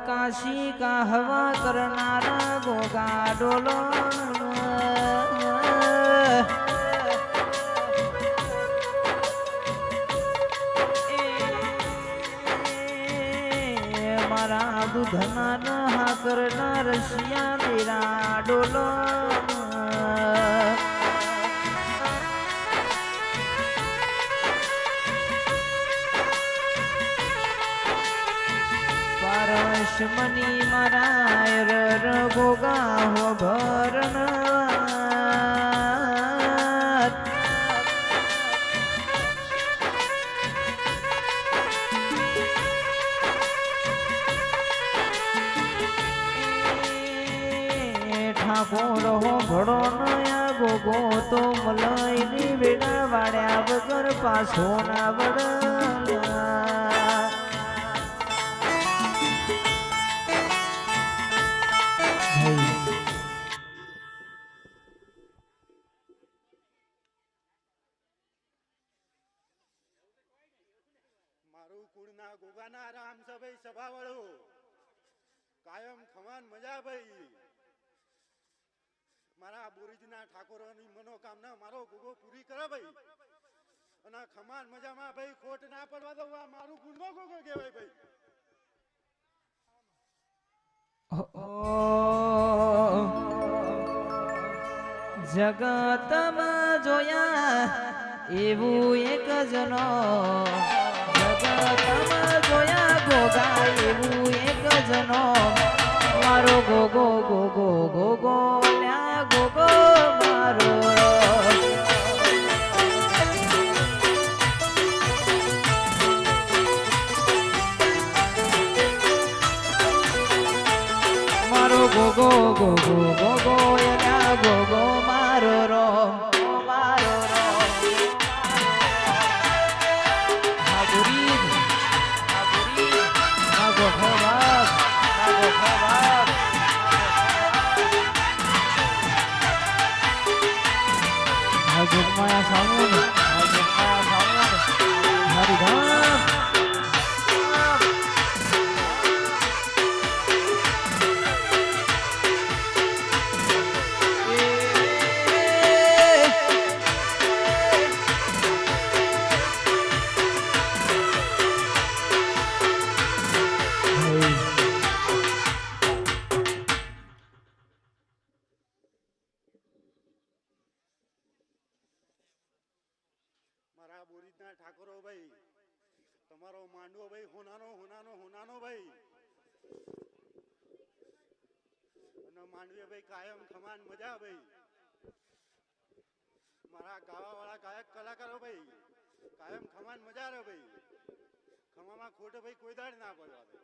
કાશી કાહવા કરનાર ગોગા ડોલો મારા દૂધના હા કરનાર રશિયા તેરા ડોલો પારસમની મારા ર ગોગા હો ભરનાર ઠાકોર હો ઘડો નયા ગોગો તો મલઈ વેડા વાળ્યા વગર પાછો ના વડા મારું કુળના ગોગાના રામ સભાઈ સભા વાળો કાયમ ખમાન મજા ભાઈ મારા બોરીજના ઠાકોરોની મનોકામના મારો ગોગો પૂરી કરે ભાઈ અને ખમાન મજામાં ભાઈ ખોટ ના પડવા દઉં આ મારું કુળનો ગોગો કહેવાય ભાઈ જગતમાં જોયા એવું એક જનો જગતમાં જોયા ગોગા એવું એક જનો મારો ગોગો ગોગો ગોગો લ્યા ગોગો મારો મારો ગોગો ગોગો ગોગો લ્યા ગોગો મારો રો મારો રો હાગુરી નાગો ખવાબ નાગો ખવાબ હાગુર માયા સામુન હાગુર માયા સામુન હરી ધામ મારા બોરીજના ઠાકોરો ભાઈ તમારો માંડવો ભાઈ હોનાનો હોનાનો હોનાનો ભાઈ અને માંડવી ભાઈ કાયમ ખમાન મજા ભાઈ મારા ગાવા વાળા ગાયક કલાકારો ભાઈ કાયમ ખમાન મજા રહે ભાઈ ખમામાં ખોટ ભાઈ કોઈ દાડ ના પડવા દે